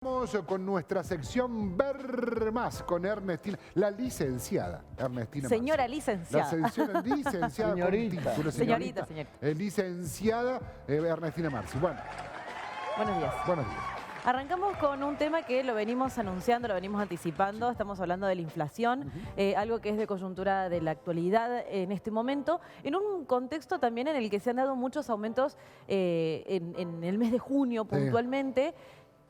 Vamos con nuestra sección Ver Más con Ernestina, la licenciada Ernestina Señora Marzi. licenciada. La licenciada Señorita. con título, Señorita. licenciada Ernestina Marzi. Bueno, Buenos días. buenos días. Arrancamos con un tema que lo venimos anunciando, lo venimos anticipando. Estamos hablando de la inflación, algo que es de coyuntura de la actualidad en este momento, en un contexto también en el que se han dado muchos aumentos en el mes de junio puntualmente.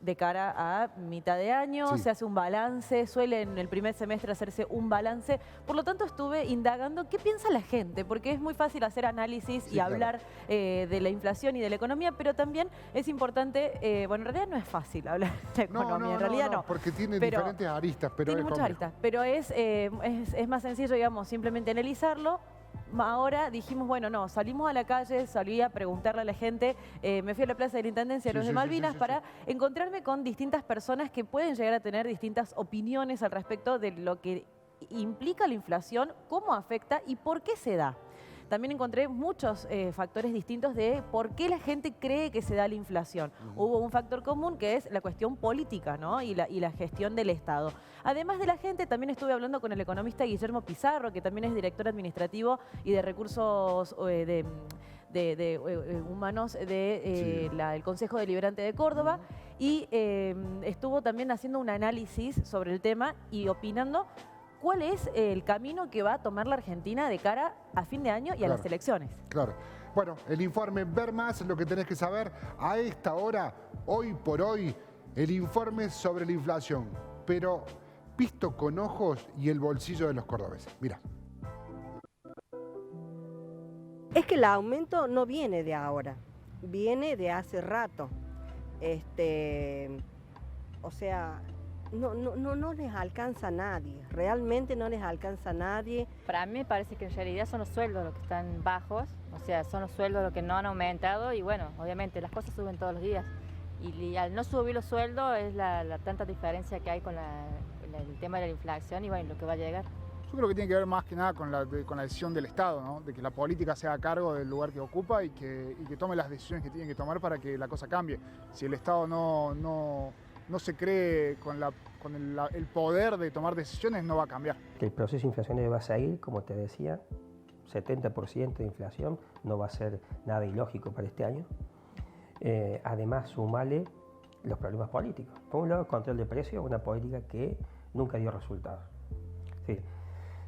De cara a mitad de año, se hace un balance, suele en el primer semestre hacerse un balance. Por lo tanto, estuve indagando qué piensa la gente, porque es muy fácil hacer análisis y hablar de la inflación y de la economía, pero también es importante, bueno, en realidad no es fácil hablar de economía, en realidad no. Porque tiene diferentes aristas, pero tiene muchas aristas, pero es más sencillo, digamos, simplemente analizarlo. Ahora dijimos, bueno, no, salimos a la calle, salí a preguntarle a la gente, me fui a la Plaza de la Intendencia de los de Malvinas para encontrarme con distintas personas que pueden llegar a tener distintas opiniones al respecto de lo que implica la inflación, cómo afecta y por qué se da. También encontré muchos factores distintos de por qué la gente cree que se da la inflación. Hubo un factor común que es la cuestión política, ¿no? y la gestión del Estado. Además de la gente, también estuve hablando con el economista Guillermo Pizarro, que también es director administrativo y de recursos humanos del Consejo Deliberante de Córdoba, y estuvo también haciendo un análisis sobre el tema y opinando cuál es el camino que va a tomar la Argentina de cara a fin de año y a las elecciones. Claro. Bueno, el informe Ver Más, lo que tenés que saber a esta hora, hoy por hoy, el informe sobre la inflación, pero visto con ojos y el bolsillo de los cordobeses. Mira. Es que el aumento no viene de ahora, viene de hace rato. O sea, no les alcanza a nadie, realmente no les alcanza a nadie. Para mí me parece que en realidad son los sueldos los que están bajos, o sea, son los sueldos los que no han aumentado y bueno, obviamente las cosas suben todos los días. Y al no subir los sueldos es la tanta diferencia que hay con el tema de la inflación y bueno, lo que va a llegar. Yo creo que tiene que ver más que nada con la decisión del Estado, ¿no? De que la política se haga cargo del lugar que ocupa y que tome las decisiones que tiene que tomar para que la cosa cambie. Si el Estado no se cree con el poder de tomar decisiones, no va a cambiar. El proceso inflacionario va a seguir, como te decía, 70% de inflación, no va a ser nada ilógico para este año. Además, sumale los problemas políticos. Por un lado, el control de precios, una política que nunca dio resultados. Es decir,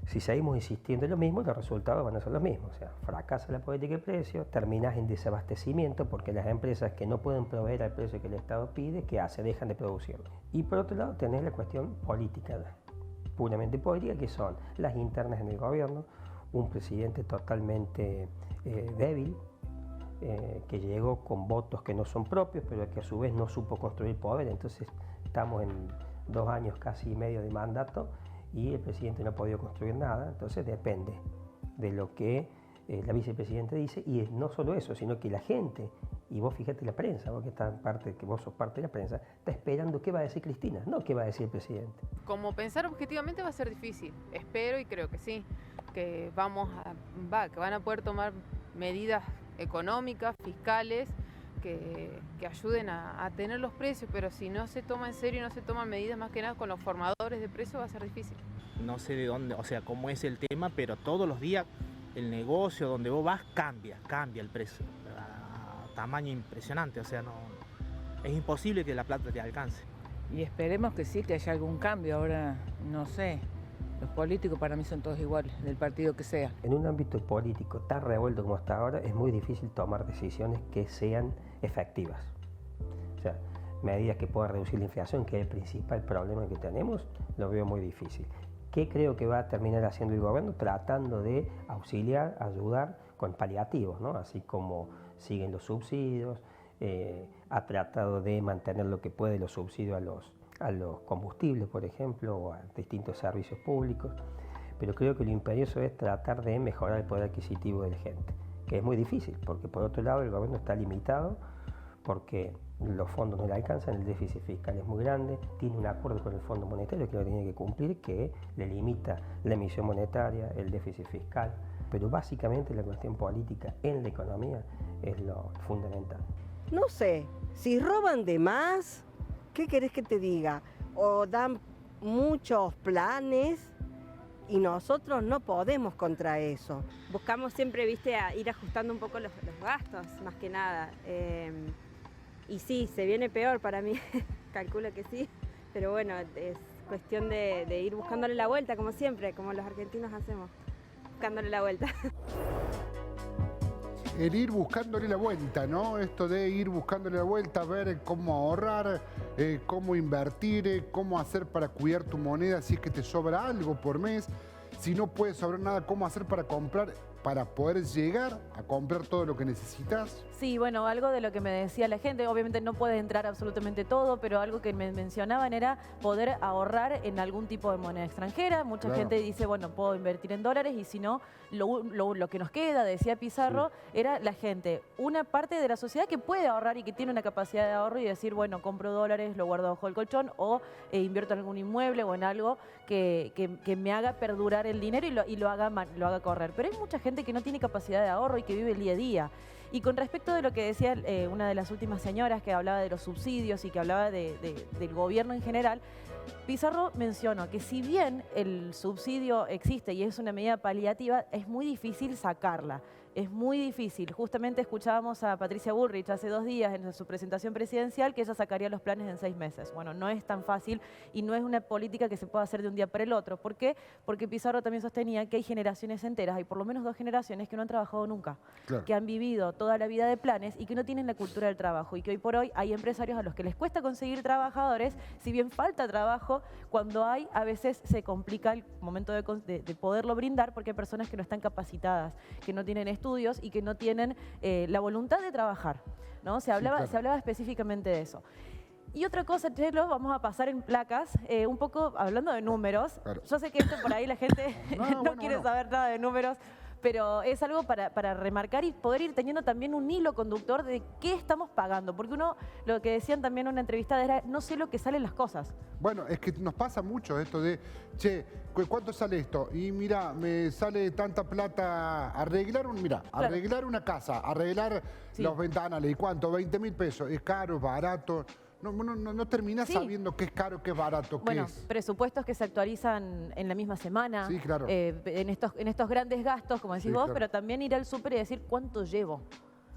si seguimos insistiendo en lo mismo, los resultados van a ser los mismos. O sea, fracasa la política de precios, terminas en desabastecimiento porque las empresas que no pueden proveer al precio que el Estado pide, ¿qué hace? Dejan de producirlo. Y por otro lado tenés la cuestión política, puramente política, que son las internas en el gobierno, un presidente totalmente débil, que llegó con votos que no son propios, pero que a su vez no supo construir poder. Entonces estamos en 2 años casi y medio de mandato, y el presidente no ha podido construir nada, entonces depende de lo que la vicepresidenta dice, y no solo eso, sino que la gente, y vos fíjate la prensa, vos que vos sos parte de la prensa, está esperando qué va a decir Cristina, no qué va a decir el presidente. Como pensar objetivamente va a ser difícil, espero y creo que sí, que que van a poder tomar medidas económicas, fiscales, que ayuden a tener los precios, pero si no se toma en serio y no se toman medidas más que nada con los formadores de precios va a ser difícil. No sé de dónde, o sea, cómo es el tema, pero todos los días el negocio donde vos vas cambia el precio, a tamaño impresionante, o sea, es imposible que la plata te alcance. Y esperemos que sí, que haya algún cambio. Ahora, no sé, los políticos para mí son todos iguales, del partido que sea. En un ámbito político tan revuelto como está ahora, es muy difícil tomar decisiones que sean efectivas. O sea, medidas que puedan reducir la inflación, que es el principal problema que tenemos, lo veo muy difícil. ¿Qué creo que va a terminar haciendo el gobierno? Tratando de auxiliar, ayudar con paliativos, ¿no? Así como siguen los subsidios, ha tratado de mantener lo que puede los subsidios a los combustibles, por ejemplo, o a distintos servicios públicos, pero creo que lo imperioso es tratar de mejorar el poder adquisitivo de la gente, que es muy difícil, porque por otro lado el gobierno está limitado, porque los fondos no le alcanzan, el déficit fiscal es muy grande, tiene un acuerdo con el Fondo Monetario que lo tiene que cumplir, que le limita la emisión monetaria, el déficit fiscal, pero básicamente la cuestión política en la economía es lo fundamental. No sé, si roban de más, ¿qué querés que te diga? O dan muchos planes y nosotros no podemos contra eso. Buscamos siempre, viste, a ir ajustando un poco los gastos, más que nada. Y sí, se viene peor para mí, calculo que sí, pero bueno, es cuestión de ir buscándole la vuelta, como siempre, como los argentinos hacemos, buscándole la vuelta. El ir buscándole la vuelta, ¿no? Esto de ir buscándole la vuelta, ver cómo ahorrar, cómo invertir, cómo hacer para cuidar tu moneda si es que te sobra algo por mes. Si no puedes sobrar nada, cómo hacer para comprar, para poder llegar a comprar todo lo que necesitas. Sí, bueno, algo de lo que me decía la gente, obviamente no puede entrar absolutamente todo, pero algo que me mencionaban era poder ahorrar en algún tipo de moneda extranjera. Mucha gente dice, bueno, puedo invertir en dólares y si no, lo que nos queda, decía Pizarro, era la gente, una parte de la sociedad que puede ahorrar y que tiene una capacidad de ahorro y decir, bueno, compro dólares, lo guardo bajo el colchón o invierto en algún inmueble o en algo que me haga perdurar el dinero y lo haga correr. Pero hay mucha gente que no tiene capacidad de ahorro y que vive el día a día. Y con respecto de lo que decía una de las últimas señoras que hablaba de los subsidios y que hablaba del gobierno en general, Pizarro mencionó que si bien el subsidio existe y es una medida paliativa, es muy difícil sacarla. Es muy difícil. Justamente escuchábamos a Patricia Bullrich hace 2 días en su presentación presidencial que ella sacaría los planes en 6 meses. Bueno, no es tan fácil y no es una política que se pueda hacer de un día para el otro. ¿Por qué? Porque Pizarro también sostenía que hay generaciones enteras, hay por lo menos 2 generaciones que no han trabajado nunca, que han vivido toda la vida de planes y que no tienen la cultura del trabajo y que hoy por hoy hay empresarios a los que les cuesta conseguir trabajadores, si bien falta trabajo, cuando hay, a veces se complica el momento de poderlo brindar porque hay personas que no están capacitadas, que no tienen estudios y que no tienen la voluntad de trabajar, ¿no? Se hablaba específicamente de eso. Y otra cosa, Chelo, vamos a pasar en placas, un poco hablando de números. Yo sé que esto por ahí la gente no quiere saber nada de números, pero es algo para remarcar y poder ir teniendo también un hilo conductor de qué estamos pagando. Porque uno, lo que decían también en una entrevistada era, no sé lo que salen las cosas. Bueno, es que nos pasa mucho esto de, che, ¿cuánto sale esto? Y mira, me sale tanta plata arreglar una casa, arreglar los ventanales. ¿Y cuánto? 20.000 pesos. ¿Es caro, barato? No terminás sabiendo qué es caro, qué es barato, qué es. Presupuestos que se actualizan en la misma semana. Sí, claro. En estos grandes gastos, como decís vos, pero también ir al súper y decir cuánto llevo.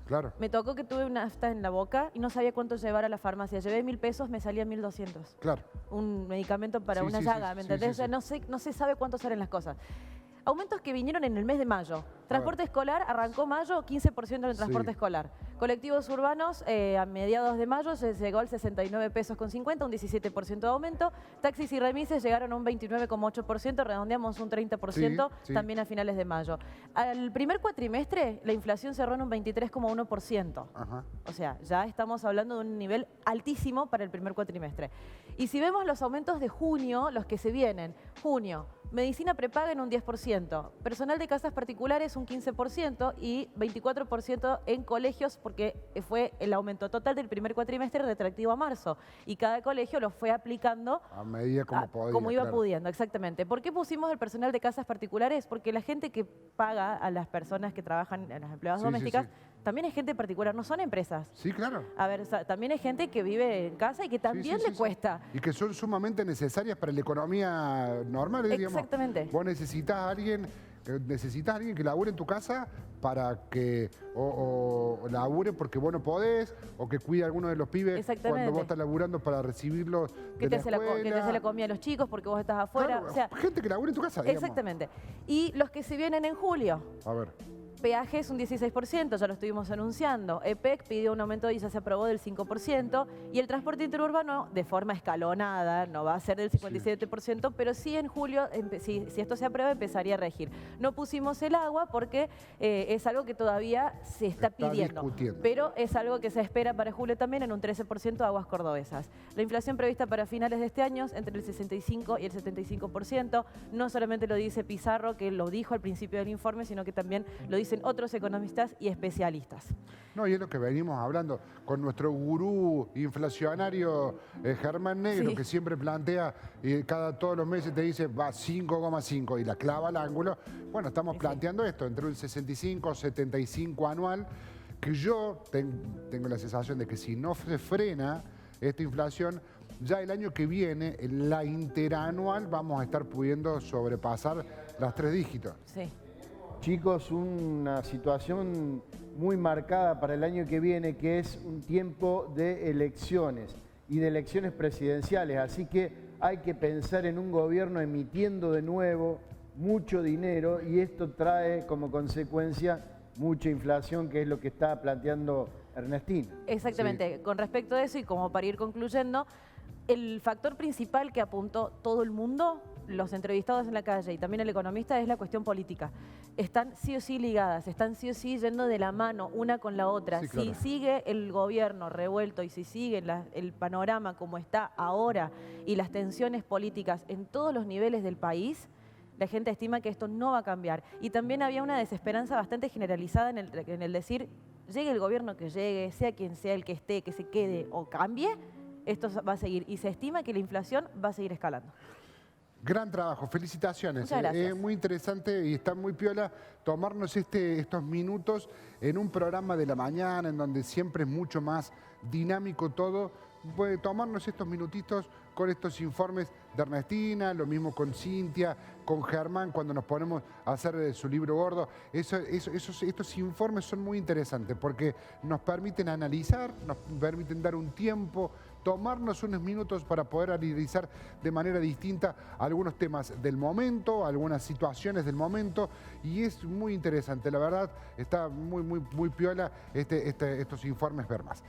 Claro. Me tocó que tuve una afta en la boca y no sabía cuánto llevar a la farmacia. Llevé 1.000 pesos, me salía 1.200. Claro. Un medicamento para una llaga, ¿me entendés? O sea, no se sabe cuánto salen las cosas. Aumentos que vinieron en el mes de mayo. Transporte escolar, arrancó mayo, 15% en el transporte escolar. Colectivos urbanos, a mediados de mayo se llegó al 69 pesos con 50, un 17% de aumento. Taxis y remises llegaron a un 29,8%, redondeamos un 30% también a finales de mayo. Al primer cuatrimestre, la inflación cerró en un 23,1%. O sea, ya estamos hablando de un nivel altísimo para el primer cuatrimestre. Y si vemos los aumentos de junio, los que se vienen, junio, medicina prepaga en un 10%, personal de casas particulares un 15% y 24% en colegios porque fue el aumento total del primer cuatrimestre retroactivo a marzo y cada colegio lo fue aplicando a medida como iba pudiendo, exactamente. ¿Por qué pusimos el personal de casas particulares? Porque la gente que paga a las personas que trabajan en las empleadas domésticas también es gente particular, no son empresas. Sí, claro. A ver, también hay gente que vive en casa y que también le cuesta. Y que son sumamente necesarias para la economía normal, digamos. Exactamente. Vos necesitas a alguien que labure en tu casa para que o labure porque vos no podés, o que cuide a alguno de los pibes cuando vos estás laburando para recibirlos de la escuela. Que te hace la comida a los chicos porque vos estás afuera. Claro, o sea, gente que labure en tu casa, digamos. Exactamente. Y los que se vienen en julio. A ver. Peajes un 16%, ya lo estuvimos anunciando. EPEC pidió un aumento y ya se aprobó del 5%. Y el transporte interurbano, de forma escalonada, no va a ser del 57%, pero sí en julio, si esto se aprueba, empezaría a regir. No pusimos el agua porque es algo que todavía se está pidiendo. Pero es algo que se espera para julio también en un 13% de aguas cordobesas. La inflación prevista para finales de este año entre el 65 y el 75%. No solamente lo dice Pizarro, que lo dijo al principio del informe, sino que también lo dicen otros economistas y especialistas. No, y es lo que venimos hablando con nuestro gurú inflacionario Germán Negro, que siempre plantea y todos los meses te dice va 5,5 y la clava al ángulo. Bueno, estamos planteando esto entre un 65 y 75 anual, que yo tengo la sensación de que si no se frena esta inflación, ya el año que viene, en la interanual, vamos a estar pudiendo sobrepasar las 3 dígitos. Sí. Chicos, una situación muy marcada para el año que viene, que es un tiempo de elecciones y de elecciones presidenciales. Así que hay que pensar en un gobierno emitiendo de nuevo mucho dinero y esto trae como consecuencia mucha inflación, que es lo que está planteando Ernestina. Exactamente. Sí. Con respecto a eso y como para ir concluyendo, el factor principal que apuntó todo el mundo, los entrevistados en la calle y también el economista, es la cuestión política. Están sí o sí ligadas, están sí o sí yendo de la mano una con la otra. Sí, claro. Si sigue el gobierno revuelto y si sigue el panorama como está ahora y las tensiones políticas en todos los niveles del país, la gente estima que esto no va a cambiar. Y también había una desesperanza bastante generalizada en el decir, llegue el gobierno que llegue, sea quien sea el que esté, que se quede o cambie, esto va a seguir. Y se estima que la inflación va a seguir escalando. Gran trabajo, felicitaciones. Muchas gracias. Muy interesante y está muy piola tomarnos estos minutos en un programa de la mañana en donde siempre es mucho más dinámico todo. Puede tomarnos estos minutitos con estos informes de Ernestina, lo mismo con Cintia, con Germán, cuando nos ponemos a hacer su libro gordo. Estos informes son muy interesantes porque nos permiten analizar, nos permiten dar un tiempo, tomarnos unos minutos para poder analizar de manera distinta algunos temas del momento, algunas situaciones del momento, y es muy interesante. La verdad, está muy piola estos informes Ver Más.